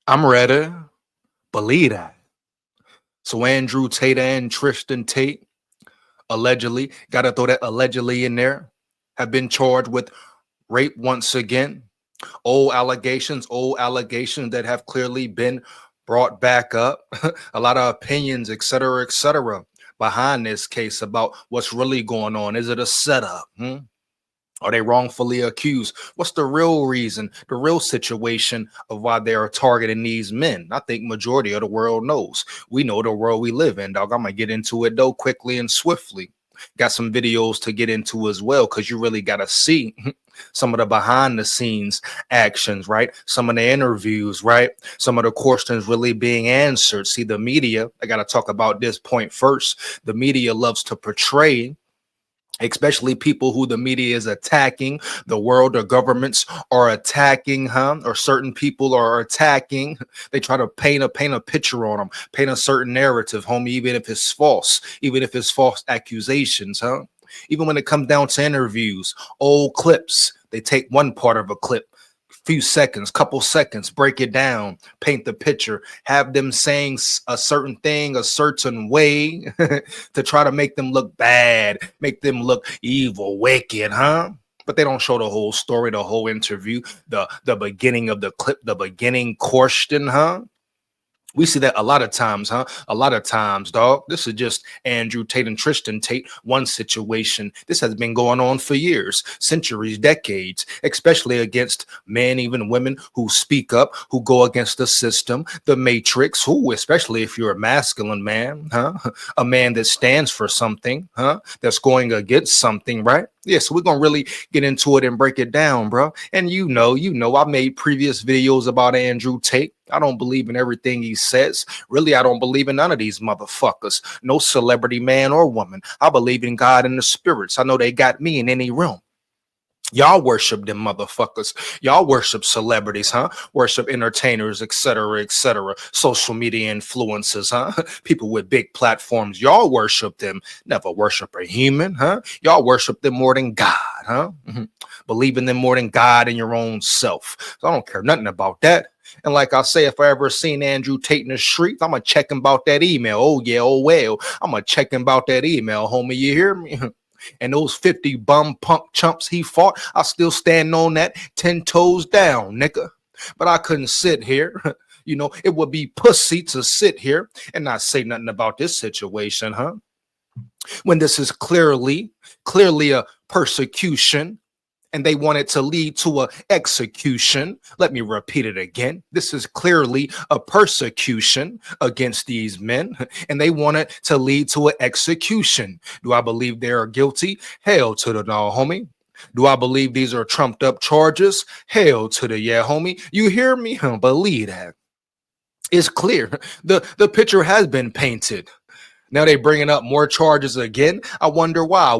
I'm ready. Believe that. So Andrew Tate and Tristan Tate allegedly, gotta throw that allegedly in there, have been charged with rape once again. Old allegations that have clearly been brought back up. A lot of opinions, et cetera, behind this case about what's really going on. Is it a setup? Are they wrongfully accused? What's the real reason, the real situation of why they are targeting these men? I think majority of the world knows. We know the world we live in, dog. I'm gonna get into it though quickly and swiftly. Got some videos to get into as well, because you really gotta see some of the behind the scenes actions, right? Some of the interviews, right? Some of the questions really being answered. See, the media, I gotta talk about this point first. The media loves to portray, especially people who the media is attacking, the world or governments are attacking, or certain people are attacking. They try to paint a picture on them, paint a certain narrative, homie, even if it's false accusations, even when it comes down to interviews, old clips, they take one part of a clip, few seconds, couple seconds, break it down, paint the picture, have them saying a certain thing a certain way to try to make them look bad, make them look evil, wicked, but they don't show the whole story, the whole interview, the beginning of the clip, the beginning question, We see that a lot of times, A lot of times, dog. This is just Andrew Tate and Tristan Tate, one situation. This has been going on for years, centuries, decades, especially against men, even women who speak up, who go against the system, the matrix, who, especially if you're a masculine man, a man that stands for something, that's going against something, right? Yeah, so we're going to really get into it and break it down, bro. And you know, I made previous videos about Andrew Tate. I don't believe in everything he says. Really, I don't believe in none of these motherfuckers. No celebrity man or woman. I believe in God and the spirits. I know they got me in any realm. Y'all worship them motherfuckers. Y'all worship celebrities, Worship entertainers, et cetera, social media influencers, People with big platforms. Y'all worship them. Never worship a human, Y'all worship them more than God, Believe in them more than God and your own self. So I don't care nothing about that. And like I say, if I ever seen Andrew Tate in the streets, I'm going to check him about that email. Oh, yeah, oh, well. I'm going to check him about that email, homie. You hear me? And those 50 bum punk chumps he fought, I still stand on that 10 toes down, nigga. But I couldn't sit here. It would be pussy to sit here and not say nothing about this situation, when this is clearly a persecution, and they want it to lead to a execution. Let me repeat it again. This is clearly a persecution against these men, and they want it to lead to an execution. Do I believe they are guilty? Hell to the no, homie. Do I believe these are trumped up charges? Hell to the yeah, homie. You hear me? Believe that. It's clear. The picture has been painted. Now they bringing up more charges again. I wonder why.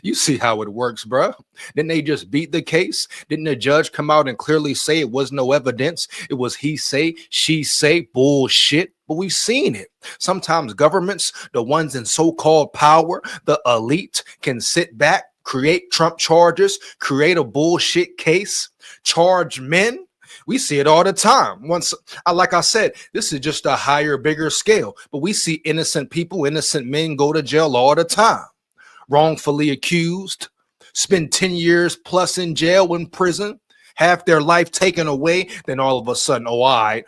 You see how it works, bro. Didn't they just beat the case? Didn't the judge come out and clearly say it was no evidence? It was he say, she say, bullshit. But we've seen it. Sometimes governments, the ones in so-called power, the elite, can sit back, create Trump charges, create a bullshit case, charge men. We see it all the time. Like I said, this is just a higher, bigger scale. But we see innocent people, innocent men go to jail all the time. Wrongfully accused, spend 10 years plus in jail, in prison, have their life taken away. Then all of a sudden, all right.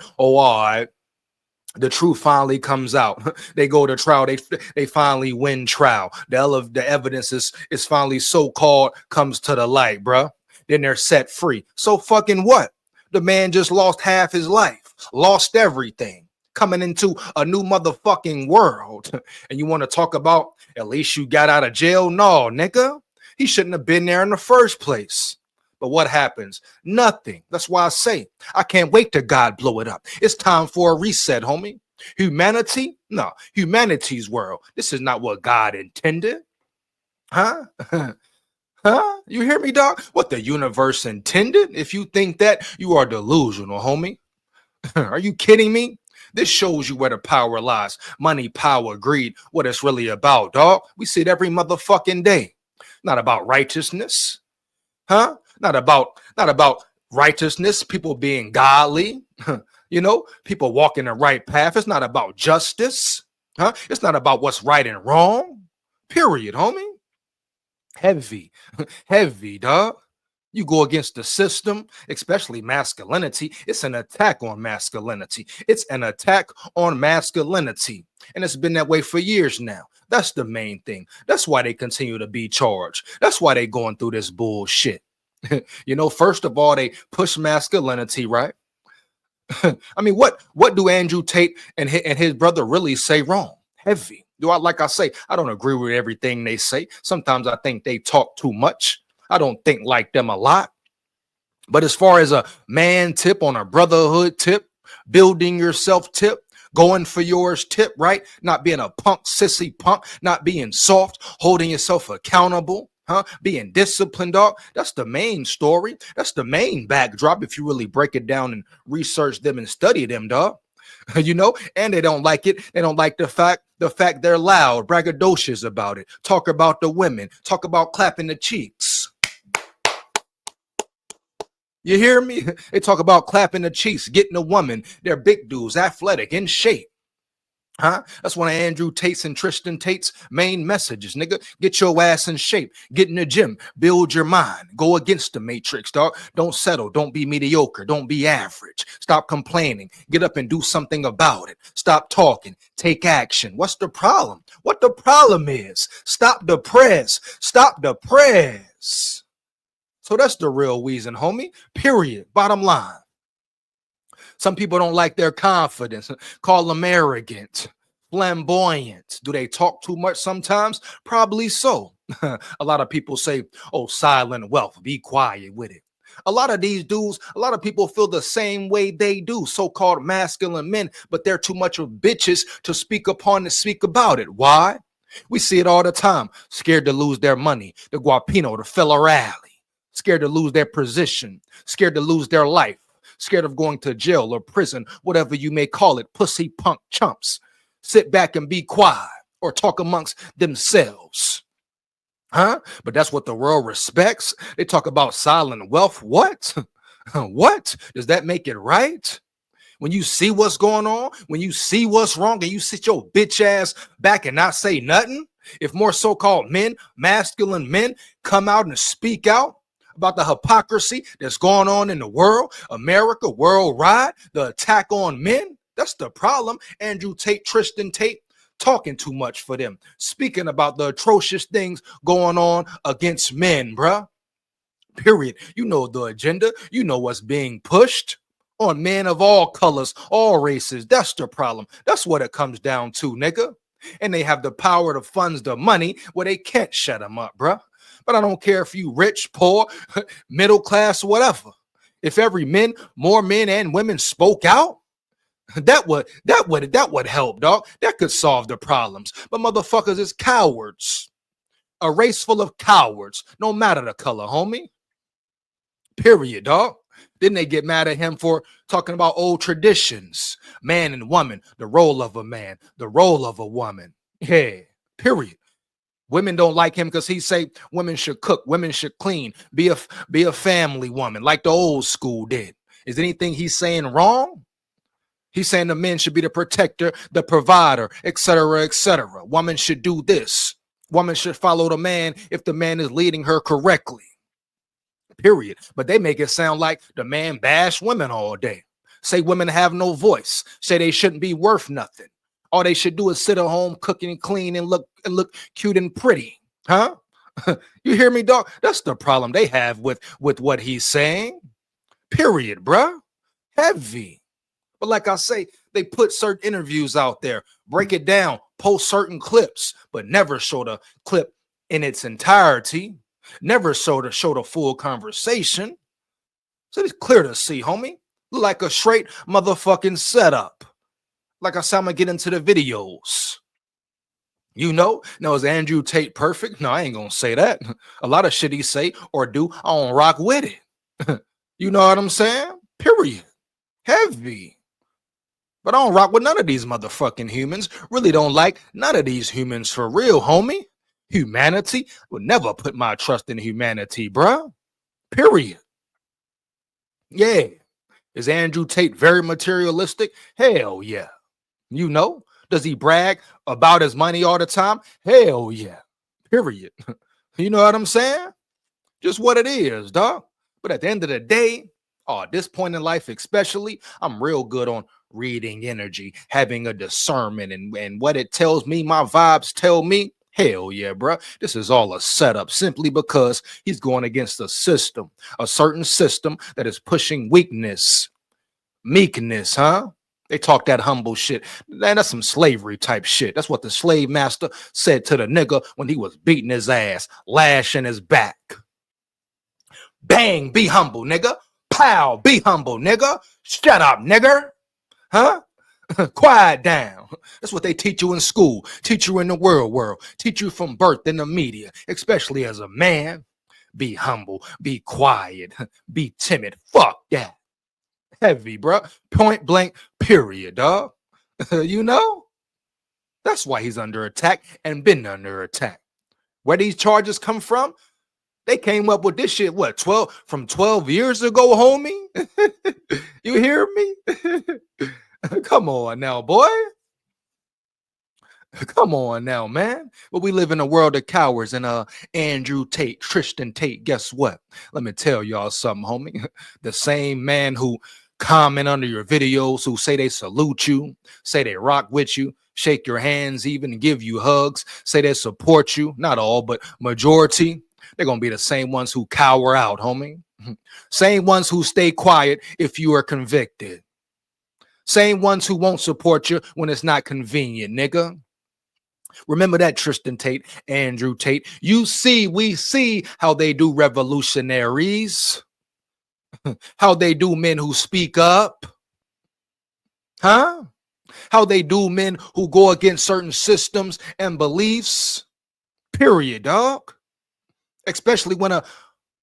The truth finally comes out. They go to trial. They finally win trial. The evidence is finally so-called comes to the light, bruh. Then they're set free. So fucking what? The man just lost half his life, lost everything, coming into a new motherfucking world. And you want to talk about at least you got out of jail? No, nigga. He shouldn't have been there in the first place. But what happens? Nothing. That's why I say I can't wait till God blow it up. It's time for a reset, homie. Humanity? No, humanity's world. This is not what God intended. Huh? You hear me, dog? What the universe intended? If you think that, you are delusional, homie. Are you kidding me? This shows you where the power lies. Money, power, greed, what it's really about, dog. We see it every motherfucking day. Not about righteousness. Not about righteousness, people being godly, people walking the right path. It's not about justice, huh? It's not about what's right and wrong. Period, homie. Heavy, heavy, dog. You go against the system, especially masculinity. It's an attack on masculinity. It's an attack on masculinity. And it's been that way for years now. That's the main thing. That's why they continue to be charged. That's why they going through this bullshit. First of all, they push masculinity, right? I mean, what do Andrew Tate and his brother really say wrong? Heavy. Like I say, I don't agree with everything they say. Sometimes I think they talk too much. I don't think like them a lot. But as far as a man tip on a brotherhood tip, building yourself tip, going for yours tip, right? Not being a punk, sissy punk, not being soft, holding yourself accountable, huh? Being disciplined, dog. That's the main story. That's the main backdrop if you really break it down and research them and study them, dog. And they don't like it. They don't like the fact they're loud, braggadocious about it. Talk about the women, talk about clapping the cheeks. You hear me? They talk about clapping the cheeks, getting a woman. They're big dudes, athletic, in shape. Huh? That's one of Andrew Tate's and Tristan Tate's main messages, nigga. Get your ass in shape. Get in the gym. Build your mind. Go against the matrix, dog. Don't settle. Don't be mediocre. Don't be average. Stop complaining. Get up and do something about it. Stop talking. Take action. What's the problem? What the problem is? Stop the press. Stop the press. So that's the real reason, homie. Period. Bottom line. Some people don't like their confidence. Call them arrogant, flamboyant. Do they talk too much sometimes? Probably so. A lot of people say, oh, silent wealth, be quiet with it. A lot of these dudes, a lot of people feel the same way they do, so-called masculine men, but they're too much of bitches to speak upon and speak about it. Why? We see it all the time. Scared to lose their money, the guapino, the filler alley. Scared to lose their position, scared to lose their life. Scared of going to jail or prison, whatever you may call it, pussy punk chumps. Sit back and be quiet or talk amongst themselves. Huh? But that's what the world respects. They talk about silent wealth. What? What? Does that make it right? When you see what's going on, when you see what's wrong, and you sit your bitch ass back and not say nothing, if more so-called men, masculine men, come out and speak out about the hypocrisy that's going on in the world, America, worldwide, the attack on men, that's the problem. Andrew Tate, Tristan Tate, talking too much for them, speaking about the atrocious things going on against men, bruh. Period. You know the agenda. You know what's being pushed on men of all colors, all races. That's the problem. That's what it comes down to, nigga. And they have the power, the funds, the money where they can't shut them up, bruh. But I don't care if you rich, poor, middle class, whatever. If more men and women spoke out, that would help, dog. That could solve the problems. But motherfuckers is cowards. A race full of cowards, no matter the color, homie. Period, dog. Then they get mad at him for talking about old traditions. Man and woman, the role of a man, the role of a woman. Yeah, period. Women don't like him because he say women should cook, women should clean, be a family woman like the old school did. Is anything he's saying wrong? He's saying the men should be the protector, the provider, etc., etc. Woman should do this. Woman should follow the man if the man is leading her correctly. Period. But they make it sound like the man bash women all day. Say women have no voice. Say they shouldn't be worth nothing. All they should do is sit at home, cooking and clean and look cute and pretty. Huh? You hear me, dog? That's the problem they have with what he's saying. Period, bruh. Heavy. But like I say, they put certain interviews out there, break it down, post certain clips, but never show the clip in its entirety. Never show the full conversation. So it's clear to see, homie. Look like a straight motherfucking setup. Like I said, I'm gonna get into the videos. Now is Andrew Tate perfect? No, I ain't gonna say that. A lot of shit he say or do, I don't rock with it. You know what I'm saying? Period. Heavy. But I don't rock with none of these motherfucking humans. Really don't like none of these humans for real, homie. Humanity would never put my trust in humanity, bruh. Period. Yeah. Is Andrew Tate very materialistic? Hell yeah. You know, does he brag about his money all the time? Hell yeah. Period. You know what I'm saying? Just what it is, dog. But at the end of the day, at this point in life, especially, I'm real good on reading energy, having a discernment, and what it tells me, my vibes tell me. Hell yeah, bro. This is all a setup simply because he's going against a system, a certain system that is pushing weakness, meekness, huh? They talk that humble shit. Man, that's some slavery type shit. That's what the slave master said to the nigga when he was beating his ass, lashing his back. Bang, be humble, nigga. Pow, be humble, nigga. Shut up, nigger. Huh? Quiet down. That's what they teach you in school, teach you in the world, teach you from birth in the media, especially as a man. Be humble, be quiet, be timid. Fuck that. Heavy, bro. Point blank, period, dog. You know? That's why he's under attack and been under attack. Where these charges come from? They came up with this shit, what, 12 years ago, homie? You hear me? Come on now, boy. Come on now, man. But we live in a world of cowards, and Andrew Tate, Tristan Tate, guess what? Let me tell y'all something, homie. The same man who comment under your videos, who say they salute you, say they rock with you, shake your hands, even give you hugs, say they support you, not all, but majority, they're going to be the same ones who cower out, homie. Same ones who stay quiet if you are convicted. Same ones who won't support you when it's not convenient, nigga. Remember that, Tristan Tate, Andrew Tate. We see how they do revolutionaries, how they do men who speak up, huh? How they do men who go against certain systems and beliefs, period, dog. Especially when a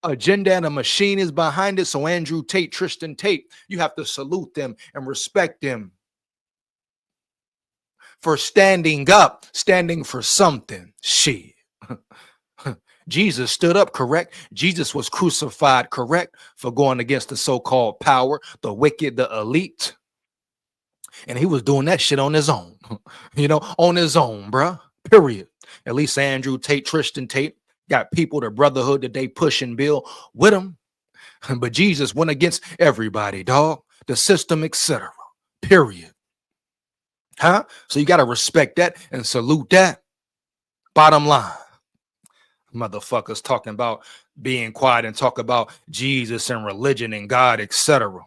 agenda and a machine is behind it. So Andrew Tate, Tristan Tate, you have to salute them and respect them for standing up, standing for something. Shit. Jesus stood up, correct? Jesus was crucified, correct? For going against the so-called power, the wicked, the elite. And he was doing that shit on his own, on his own, bruh. Period. At least Andrew Tate, Tristan Tate got people, the brotherhood that they push and build with him. But Jesus went against everybody, dog, the system, etc. Period. Huh? So you got to respect that and salute that. Bottom line. Motherfuckers talking about being quiet and talk about Jesus and religion and God, etc.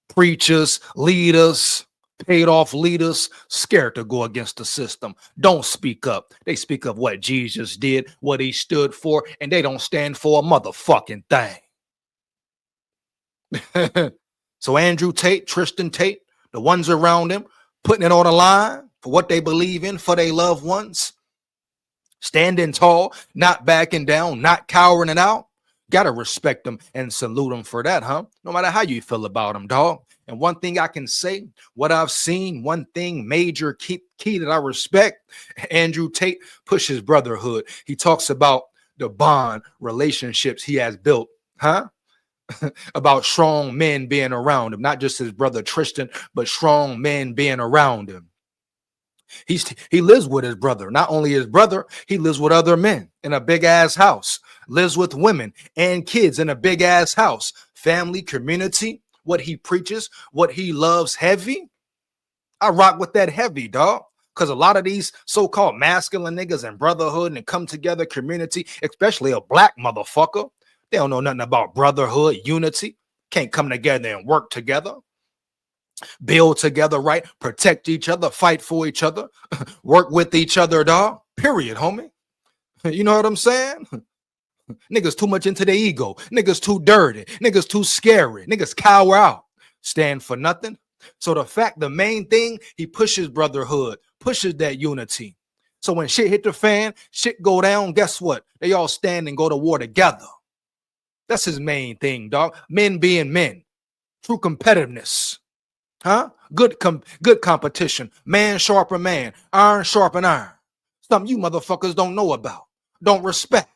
Preachers, leaders, paid off leaders, scared to go against the system. Don't speak up. They speak of what Jesus did, what he stood for, and they don't stand for a motherfucking thing. So Andrew Tate, Tristan Tate, the ones around him, putting it on the line for what they believe in, for their loved ones, standing tall, not backing down, not cowering it out. Gotta respect them and salute them for that, huh? No matter how you feel about them, dog. And one thing I can say, what I've seen, one thing major key that I respect, Andrew Tate pushes brotherhood. He talks about the bond relationships he has built, huh? About strong men being around him, not just his brother Tristan, but strong men being around him. He lives with his brother, not only his brother, he lives with other men in a big ass house, lives with women and kids in a big ass house, family, community, what he preaches, what he loves heavy. I rock with that heavy, dog. Because a lot of these so-called masculine niggas and brotherhood and come together community, especially a black motherfucker, they don't know nothing about brotherhood, unity, can't come together and work together, build together, right? Protect each other, fight for each other, work with each other, dog. Period, homie. You know what I'm saying? Niggas too much into their ego. Niggas too dirty. Niggas too scary. Niggas cower out. Stand for nothing. So the main thing, he pushes brotherhood, pushes that unity. So when shit hit the fan, shit go down, guess what? They all stand and go to war together. That's his main thing, dog. Men being men. True competitiveness. Huh? Good competition. Man sharpen man. Iron sharpen iron. Something you motherfuckers don't know about. Don't respect.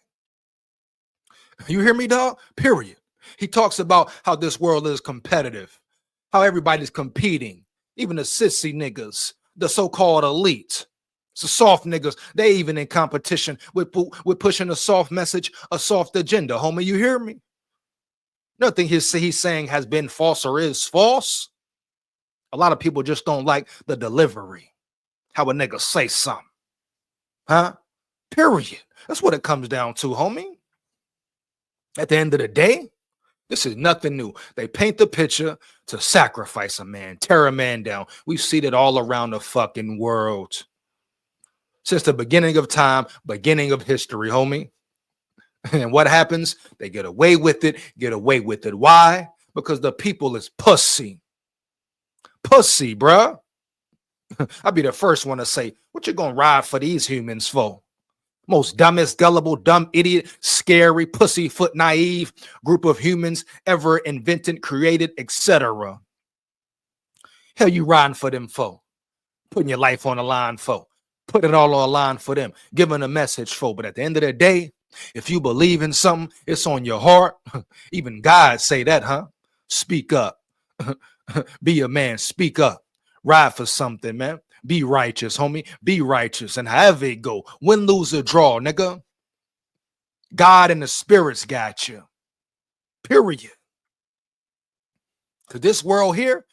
You hear me, dog? Period. He talks about how this world is competitive, how everybody's competing, even the sissy niggas, the so-called elite. So soft niggas, they even in competition with pushing a soft message, a soft agenda. Homie, you hear me? Nothing he's saying has been false or is false. A lot of people just don't like the delivery, how a nigga say something. Huh? Period. That's what it comes down to, homie. At the end of the day, this is nothing new. They paint the picture to sacrifice a man, tear a man down. We've seen it all around the fucking world. Since the beginning of time, beginning of history, homie. And what happens? They get away with it, Why? Because the people is pussy. Pussy, bruh. I'll be the first one to say, what you gonna ride for these humans for? Most dumbest, gullible, dumb, idiot, scary, pussyfoot, naive group of humans ever invented, created, etc. Hell you riding for them for? Putting your life on the line for? Put it all on the line for them, giving a message for. But at the end of the day, if you believe in something, it's on your heart. Even God say that, huh? Speak up. Be a man, speak up. Ride for something, man. Be righteous, homie. Be righteous. And however it go, win, lose, or draw, nigga. God and the spirits got you. Period. Because this world here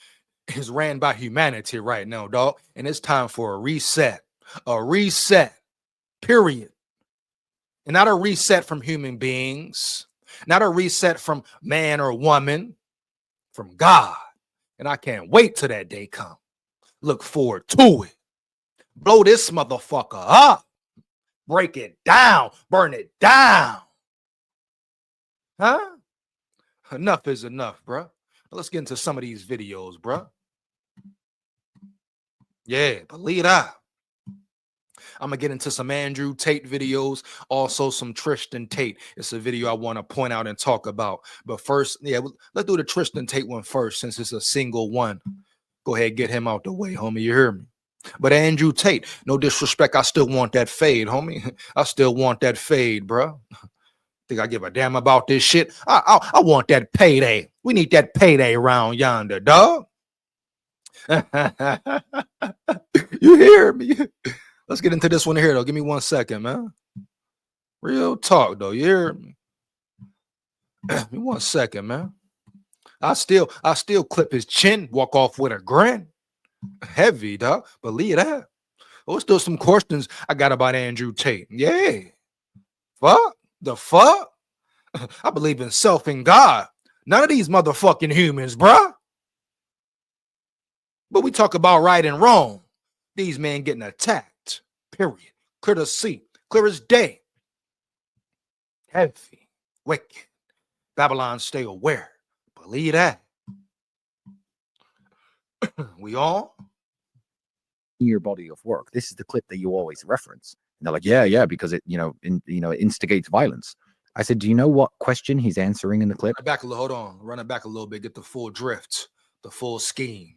is ran by humanity right now, dog. And it's time for a reset. A reset. Period. And not a reset from human beings. Not a reset from man or woman. From God. And I can't wait till that day comes. Look forward to it. Blow this motherfucker up. Break it down. Burn it down. Huh? Enough is enough, bruh. Let's get into some of these videos, bruh. Yeah, believe that. I'm going to get into some Andrew Tate videos, also some Tristan Tate. It's a video I want to point out and talk about. But first, yeah, let's do the Tristan Tate one first since it's a single one. Go ahead, get him out the way, homie. You hear me? But Andrew Tate, no disrespect, I still want that fade, homie. I still want that fade, bro. Think I give a damn about this shit? I want that payday. We need that payday around yonder, dog. You hear me? Let's get into this one here, though. Give me 1 second, man. Real talk, though. You hear me? Give me 1 second, man. I still clip his chin, walk off with a grin. Heavy, dog. Believe that. Oh, still some questions I got about Andrew Tate. Yeah. Fuck. The fuck? I believe in self and God. None of these motherfucking humans, bruh. But we talk about right and wrong. These men getting attacked. Period. Clear to see. Clear as day. Heavy. Wicked. Babylon, stay aware. Believe that. We all in your body of work. This is the clip that you always reference. And they're like, yeah, because it, it instigates violence. I said, do you know what question he's answering in the clip? Back a little, hold on. Run it back a little bit. Get the full drift, the full scheme.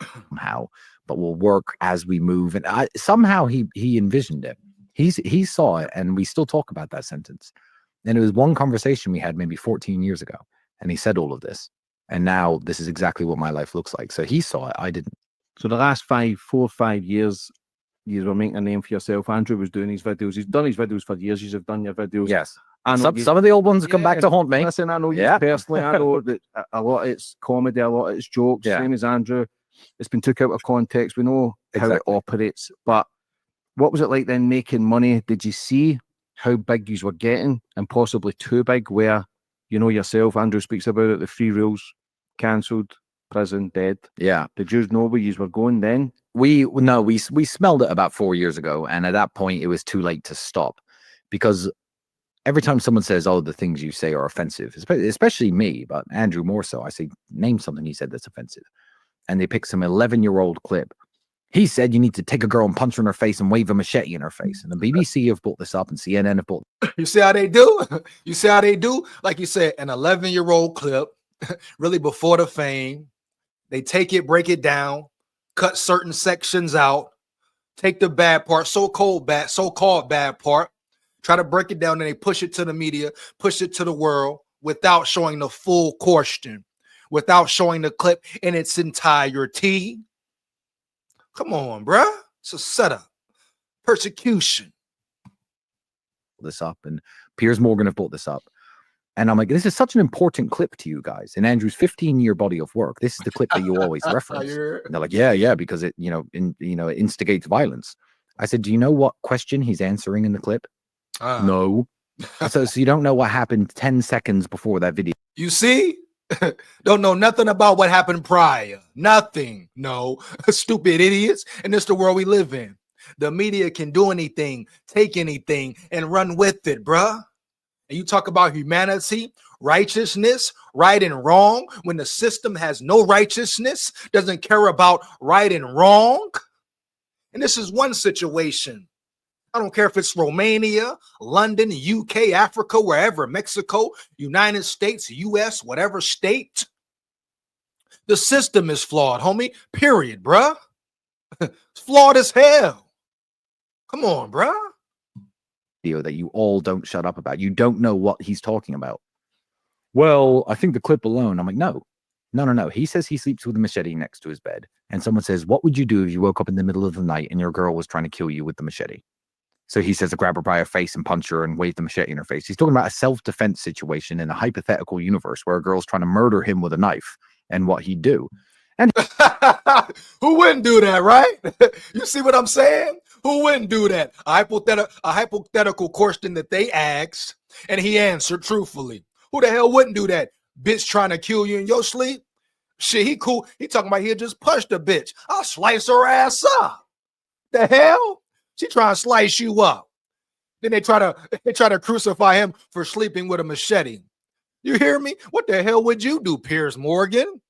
Somehow, but will work as we move. And somehow he envisioned it. He saw it, and we still talk about that sentence. And it was one conversation we had maybe 14 years ago, and he said all of this. And now this is exactly what my life looks like. So he saw it, I didn't. So the last 4 or 5 years, you were making a name for yourself. Andrew was doing his videos. He's done his videos for years. You have done your videos. Yes. And some of the old ones come back to haunt me. Listen, I know you personally. I know that a lot of it's comedy, a lot of it's jokes. Same as Andrew. It's been took out of context. We know how it operates. But what was it like then making money? Did you see how big you were getting and possibly too big where, yourself, Andrew speaks about it, the 3 rules, cancelled, prison, dead. Yeah. Did you know where you were going then? We smelled it about 4 years ago. And at that point, it was too late to stop. Because every time someone says, oh, the things you say are offensive, especially me, but Andrew more so, I say, name something he said that's offensive. And they pick some 11-year-old clip. He said you need to take a girl and punch her in her face and wave a machete in her face. And the BBC have brought this up and CNN have brought. You see how they do? You see how they do? Like you said, an 11-year-old clip, really before the fame. They take it, break it down, cut certain sections out, take the bad part, so-called bad part. try to break it down, and they push it to the media, push it to the world without showing the full question, without showing the clip in its entirety. Come on, bruh. It's a setup. Persecution. This up, and Piers Morgan have brought this up. And I'm like, this is such an important clip to you guys. In Andrew's 15-year body of work, this is the clip that you always reference. And they're like, yeah, because it, it instigates violence. I said, do you know what question he's answering in the clip? No. So you don't know what happened 10 seconds before that video. You see? Don't know nothing about what happened prior. Nothing. No. Stupid idiots. And this is the world we live in. The media can do anything, take anything, and run with it, bruh. And you talk about humanity, righteousness, right and wrong, when the system has no righteousness, doesn't care about right and wrong. And this is one situation. I don't care if it's Romania, London, UK, Africa, wherever, Mexico, United States, US, whatever state. The system is flawed, homie. Period, bruh. It's flawed as hell. Come on, bruh. That you all don't shut up about. You don't know what he's talking about. Well, I think the clip alone. I'm like, no. He says he sleeps with a machete next to his bed. And someone says, what would you do if you woke up in the middle of the night and your girl was trying to kill you with the machete? So he says to grab her by her face and punch her and wave the machete in her face. He's talking about a self-defense situation in a hypothetical universe where a girl's trying to murder him with a knife and what he'd do. And who wouldn't do that, right? You see what I'm saying? Who wouldn't do that? A hypothetical question that they asked, and he answered truthfully. Who the hell wouldn't do that? Bitch trying to kill you in your sleep? Shit, he cool. He talking about he'll just punch the bitch. I'll slice her ass up. The hell? She trying to slice you up. Then they try to crucify him for sleeping with a machete. You hear me? What the hell would you do, Piers Morgan?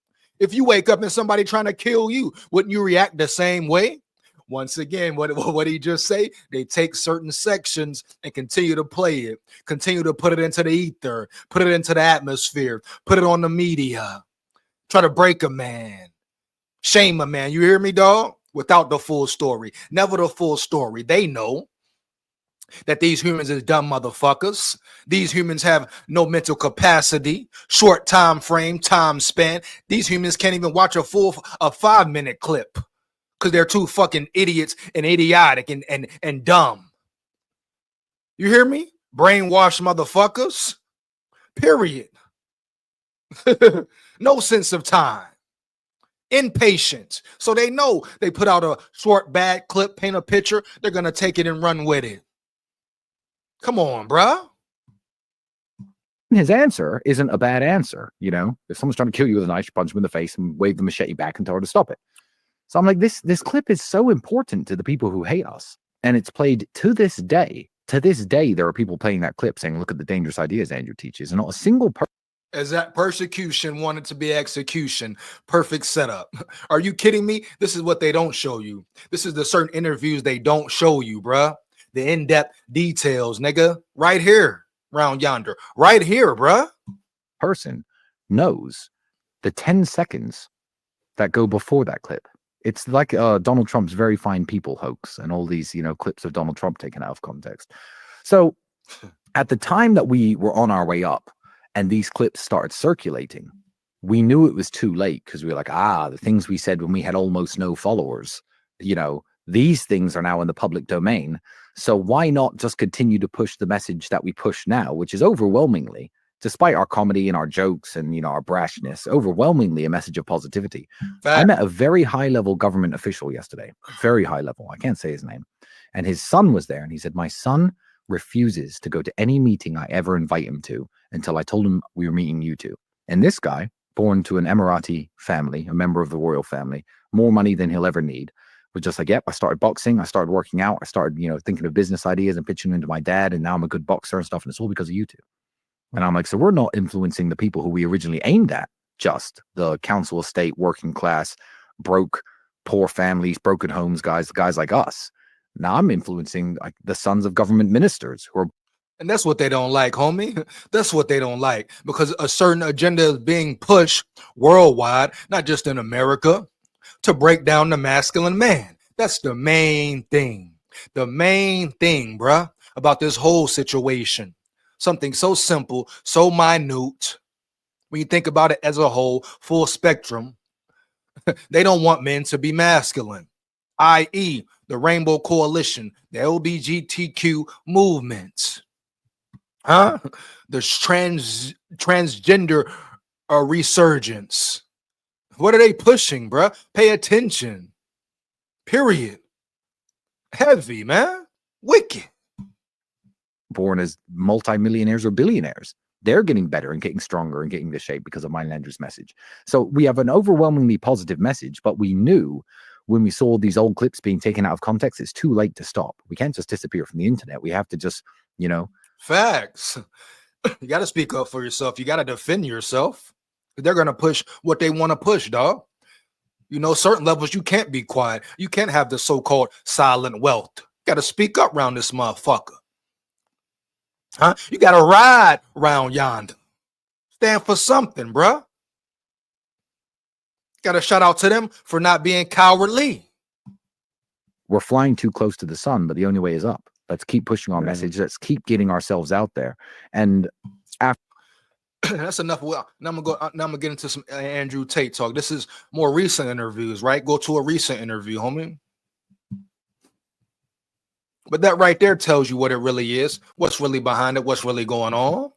If you wake up and somebody trying to kill you, wouldn't you react the same way? Once again, what did he just say? They take certain sections and continue to play it, continue to put it into the ether, put it into the atmosphere, put it on the media, try to break a man, shame a man. You hear me, dog? Without the full story, never the full story. They know that these humans is dumb motherfuckers. These humans have no mental capacity, short time frame, time span. These humans can't even watch a 5-minute clip because they're too fucking idiots and idiotic and dumb. You hear me? Brainwashed motherfuckers. Period. No sense of time. Impatient. So they know they put out a short, bad clip, paint a picture. They're going to take it and run with it. Come on, bruh. His answer isn't a bad answer. You know, if someone's trying to kill you with a knife, you punch them in the face and wave the machete back and tell her to stop it. So I'm like, this clip is so important to the people who hate us. And it's played to this day. To this day, there are people playing that clip saying, look at the dangerous ideas Andrew teaches. And not a single person. As that persecution wanted to be execution. Perfect setup. Are you kidding me? This is what they don't show you. This is the certain interviews they don't show you, bruh. The in-depth details, nigga. Right here, round yonder. Right here, bruh. Person knows the 10 seconds that go before that clip. It's like Donald Trump's very fine people hoax and all these, clips of Donald Trump taken out of context. So at the time that we were on our way up, and these clips started circulating, we knew it was too late because we were like, the things we said when we had almost no followers, these things are now in the public domain. So why not just continue to push the message that we push now, which is overwhelmingly, despite our comedy and our jokes and, our brashness, overwhelmingly a message of positivity. I met a very high level government official yesterday, very high level. I can't say his name. And his son was there. And he said, my son refuses to go to any meeting I ever invite him to until I told him we were meeting you two. And this guy, born to an Emirati family, a member of the royal family, more money than he'll ever need, was just like, yep, I started boxing, I started working out, I started, thinking of business ideas and pitching them into my dad, and now I'm a good boxer and stuff, and it's all because of you two. And I'm like, so we're not influencing the people who we originally aimed at, just the council estate, working class, broke, poor families, broken homes guys like us. Now I'm influencing like the sons of government ministers who are. And that's what they don't like, homie. That's what they don't like, because a certain agenda is being pushed worldwide, not just in America, to break down the masculine man. That's the main thing. The main thing, bruh. about this whole situation. Something so simple, so minute. When you think about it as a whole, full spectrum, they don't want men to be masculine, i.e., the Rainbow Coalition, the LGBTQ movement, the transgender resurgence. What are they pushing, bruh? Pay attention. Period. Heavy, man. Wicked. Born as multimillionaires or billionaires. They're getting better and getting stronger and getting the shape because of Mindlander's message. So we have an overwhelmingly positive message, but we knew when we saw these old clips being taken out of context, it's too late to stop. We can't just disappear from the internet. We have to just, you know. Facts. You got to speak up for yourself. You got to defend yourself. They're going to push what they want to push, dog. You know, certain levels, you can't be quiet. You can't have the so-called silent wealth. You got to speak up around this motherfucker. Huh? You got to ride around yonder. Stand for something, bruh. Got to shout out to them for not being cowardly. We're flying too close to the sun, but the only way is up. Let's keep pushing our message. Let's keep getting ourselves out there. And after that's enough. Well, now I'm gonna get into some Andrew Tate talk. This is more recent interviews, right? Go to a recent interview, homie. But that right there tells you what it really is, what's really behind it, what's really going on.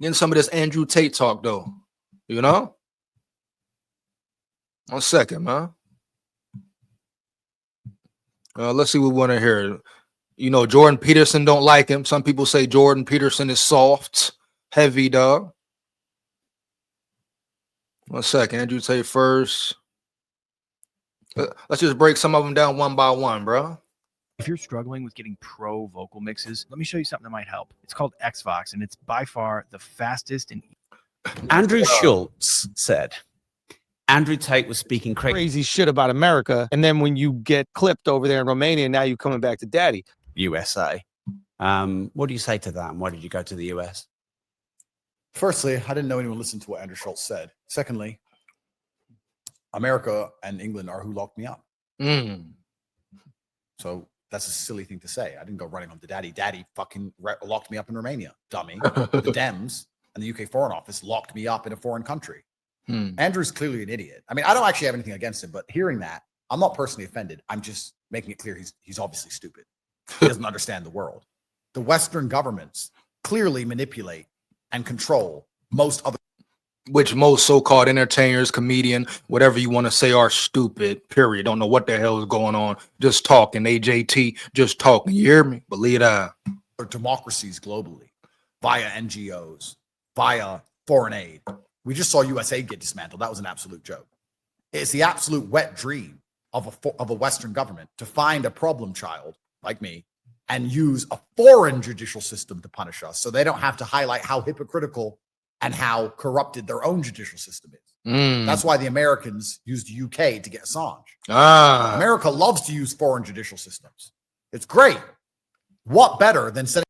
Getting some of this Andrew Tate talk, though. You know? 1 second, man. Let's see what we want to hear. You know, Jordan Peterson don't like him. Some people say Jordan Peterson is soft, heavy, dog. 1 second. Andrew Tate first. Let's just break some of them down one by one, bro. If you're struggling with getting pro vocal mixes, let me show you something that might help. It's called Xvox, and it's by far the fastest and Andrew Schultz said Andrew Tate was speaking crazy shit about America, and then when you get clipped over there in Romania, now you're coming back to daddy. USA. What do you say to that? And why did you go to the US? Firstly, I didn't know anyone listened to what Andrew Schultz said. Secondly, America and England are who locked me up. So that's a silly thing to say. I didn't go running home to daddy. Daddy fucking locked me up in Romania, dummy. The Dems and the UK Foreign Office locked me up in a foreign country. Andrew's clearly an idiot. I mean, I don't actually have anything against him, but hearing that, I'm not personally offended. I'm just making it clear he's obviously stupid. He doesn't understand the world. The Western governments clearly manipulate and control most other, which most so-called entertainers, comedian, whatever you want to say, are stupid, period. Don't know what the hell is going on. Just talking. AJT, just talking. You hear me? Believe that. Democracies globally via NGOs, via foreign aid. We just saw USA get dismantled. That was an absolute joke. It's the absolute wet dream of a Western government to find a problem child like me and use a foreign judicial system to punish us so they don't have to highlight how hypocritical and how corrupted their own judicial system is. That's why the Americans used the UK to get Assange. America loves to use foreign judicial systems. It's great. What better than setting?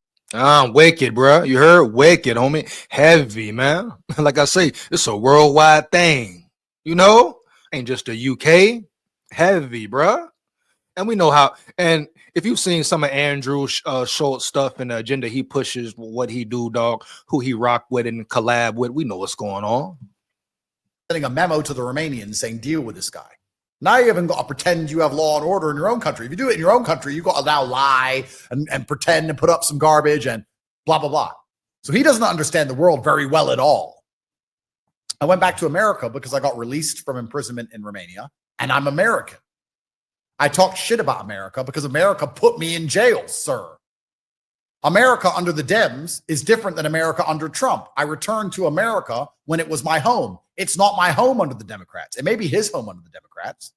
Wicked, bro. You heard? Wicked, homie. Heavy, man. Like I say, it's a worldwide thing. You know? Ain't just the UK. Heavy, bro. And we know how. And if you've seen some of Andrew Schultz stuff and the agenda he pushes, what he do, dog, who he rock with and collab with, we know what's going on. Sending a memo to the Romanians saying, deal with this guy. Now you haven't got to pretend you have law and order in your own country. If you do it in your own country, you've got to now lie and pretend and put up some garbage and blah, blah, blah. So he doesn't understand the world very well at all. I went back to America because I got released from imprisonment in Romania, and I'm American. I talked shit about America because America put me in jail, sir. America under the Dems is different than America under Trump. I returned to America when it was my home. It's not my home under the Democrats. It may be his home under the Democrats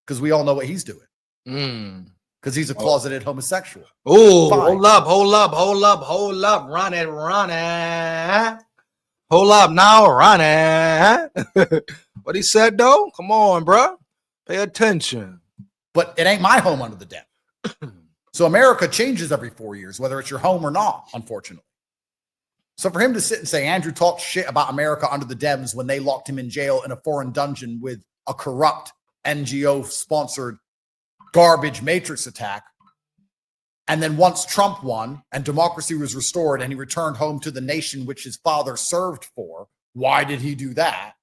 because we all know what he's doing. Because he's a closeted homosexual. Oh, hold up. Run it. Hold up now, run it. What he said, though? Come on, bro. Pay attention. But it ain't my home under the Dems. So America changes every 4 years, whether it's your home or not, unfortunately. So for him to sit and say Andrew talked shit about America under the Dems when they locked him in jail in a foreign dungeon with a corrupt NGO-sponsored garbage matrix attack, And then once Trump won and democracy was restored and he returned home to the nation which his father served for, why did he do that?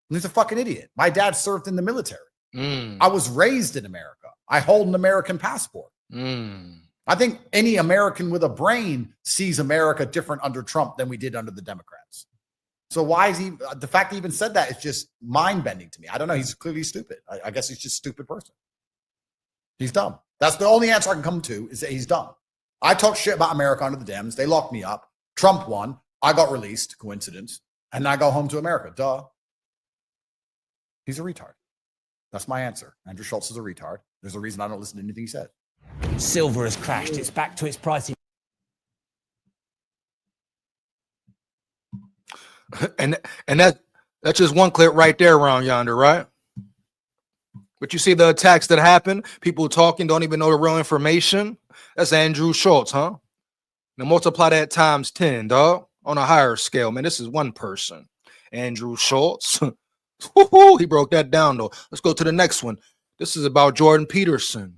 He's a fucking idiot. My dad served in the military. I was raised in America. I hold an American passport. I think any American with a brain sees America different under Trump than we did under the Democrats. So why is he, the fact he even said that is just mind-bending to me. I don't know. He's clearly stupid. I guess he's just a stupid person. He's dumb. That's the only answer I can come to, is that he's dumb. I talked shit about America under the Dems. They locked me up. Trump won. I got released, coincidence. And I go home to America. Duh. He's a retard. That's my answer. Andrew Schultz is a retard. There's a reason I don't listen to anything he said. Silver has crashed. It's back to its pricing. And that's just one clip right there around yonder, right? But you see the attacks that happen, people talking, don't even know the real information. That's Andrew Schultz, huh? Now multiply that times 10, dog, on a higher scale. Man, this is one person. Andrew Schultz. He broke that down, though. Let's go to the next one. This is about Jordan Peterson.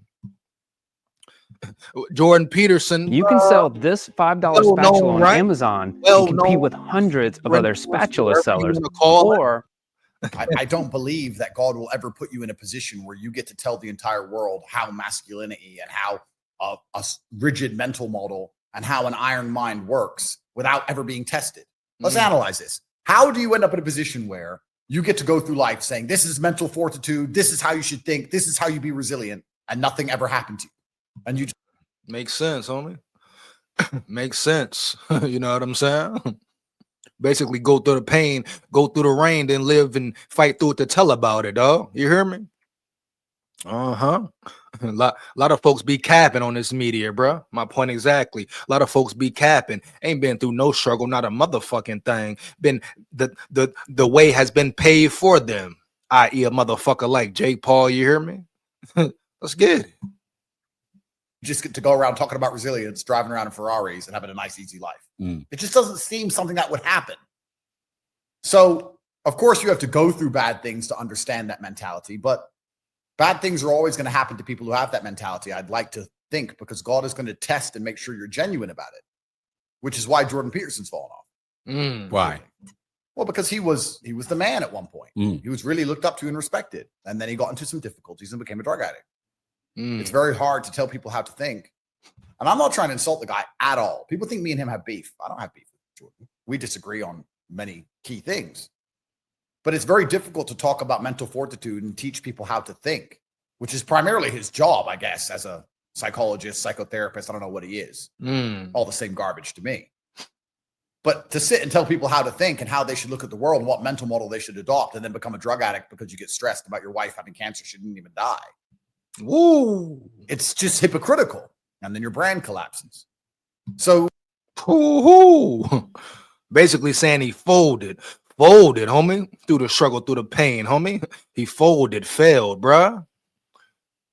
Jordan Peterson. You can sell this $5 spatula on Amazon and compete with hundreds of other spatula sellers. Or I don't believe that God will ever put you in a position where you get to tell the entire world how masculinity and how a rigid mental model and how an iron mind works without ever being tested. Let's analyze this. How do you end up in a position where you get to go through life saying, this is mental fortitude, this is how you should think, this is how you be resilient, and nothing ever happened to you? And you just makes sense, homie. Makes sense. You know what I'm saying? Basically, go through the pain, go through the rain, then live and fight through it to tell about it, dog. You hear me? A lot of folks be capping on this media, bro. My point exactly. A lot of folks be capping. Ain't been through no struggle, not a motherfucking thing. Been the way has been paid for them, i.e., a motherfucker like Jake Paul. You hear me? Let's get it. Just get to go around talking about resilience, driving around in Ferraris and having a nice, easy life. It just doesn't seem something that would happen. So, of course, you have to go through bad things to understand that mentality, but bad things are always going to happen to people who have that mentality, I'd like to think, because God is going to test and make sure you're genuine about it, which is why Jordan Peterson's fallen off. Why? Well, because he was the man at one point. He was really looked up to and respected. And then he got into some difficulties and became a drug addict. It's very hard to tell people how to think. And I'm not trying to insult the guy at all. People think me and him have beef. I don't have beef with Jordan. We disagree on many key things. But it's very difficult to talk about mental fortitude and teach people how to think, which is primarily his job, I guess, as a psychologist, psychotherapist. I don't know what he is. All the same garbage to me. But to sit and tell people how to think and how they should look at the world and what mental model they should adopt and then become a drug addict because you get stressed about your wife having cancer, she didn't even die. Woo! It's just hypocritical. And then your brand collapses. So basically saying he folded, homie, through the struggle, through the pain, homie. He folded, failed, bruh.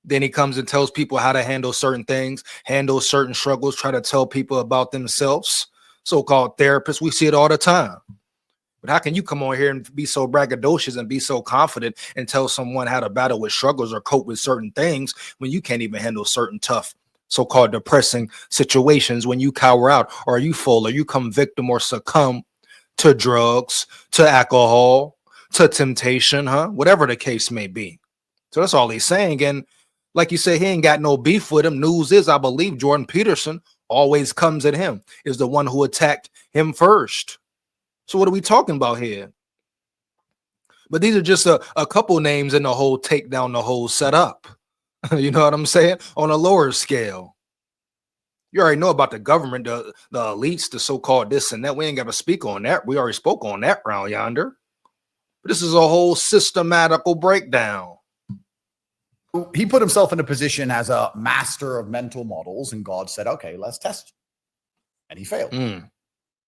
Then he comes and tells people how to handle certain things, handle certain struggles, try to tell people about themselves. So-called therapists, we see it all the time. But how can you come on here and be so braggadocious and be so confident and tell someone how to battle with struggles or cope with certain things when you can't even handle certain tough, so-called depressing situations, when you cower out or you fall or you come victim or succumb to drugs, to alcohol, to temptation, whatever the case may be. So that's all he's saying. And like you said, he ain't got no beef with him. News is, I believe Jordan Peterson always comes at him, is the one who attacked him first. So what are we talking about here? But these are just a couple names in the whole takedown, the whole setup. You know what I'm saying? On a lower scale. You already know about the government, the elites, the so-called this and that. We ain't got to speak on that. We already spoke on that round yonder. But this is a whole systematical breakdown. He put himself in a position as a master of mental models, and God said, okay, let's test you. And he failed.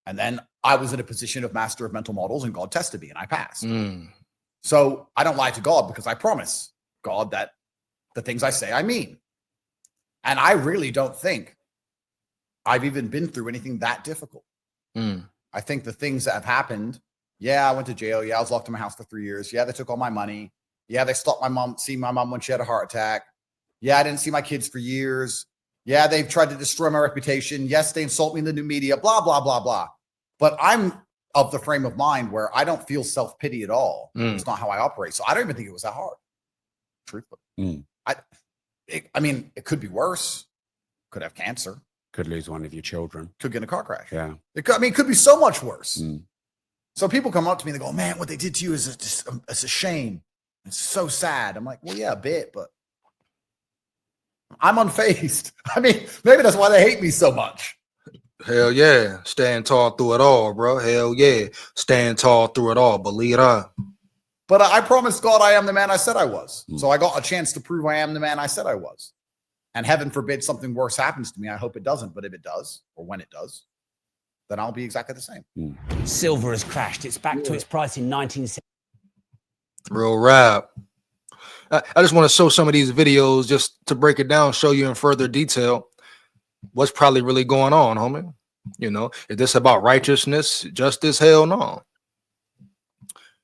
And then I was in a position of master of mental models, and God tested me, and I passed. So I don't lie to God because I promise God that the things I say, I mean. And I really don't think I've even been through anything that difficult. I think the things that have happened, yeah, I went to jail. Yeah, I was locked in my house for 3 years. Yeah, they took all my money. Yeah, they stopped my mom, see my mom when she had a heart attack. Yeah, I didn't see my kids for years. Yeah, they've tried to destroy my reputation. Yes, they insult me in the new media, blah, blah, blah, blah. But I'm of the frame of mind where I don't feel self-pity at all. It's not how I operate. So I don't even think it was that hard. Truthfully. I mean, it could be worse. Could have cancer. Could lose one of your children. Could get in a car crash. Yeah. It could be so much worse. So people come up to me and they go, man, what they did to you is just, it's a shame. It's so sad. I'm like, well, yeah, a bit, but I'm unfazed. I mean, maybe that's why they hate me so much. Hell yeah. Stand tall through it all, bro. Hell yeah. Stand tall through it all. Believe it. But I promised God I am the man I said I was. So I got a chance to prove I am the man I said I was. And heaven forbid something worse happens to me. I hope it doesn't. But if it does, or when it does, then I'll be exactly the same. Silver has crashed. It's back to its price in 1970. Real rap. I just want to show some of these videos just to break it down, show you in further detail what's probably really going on, homie. You know, is this about righteousness, justice? Hell no.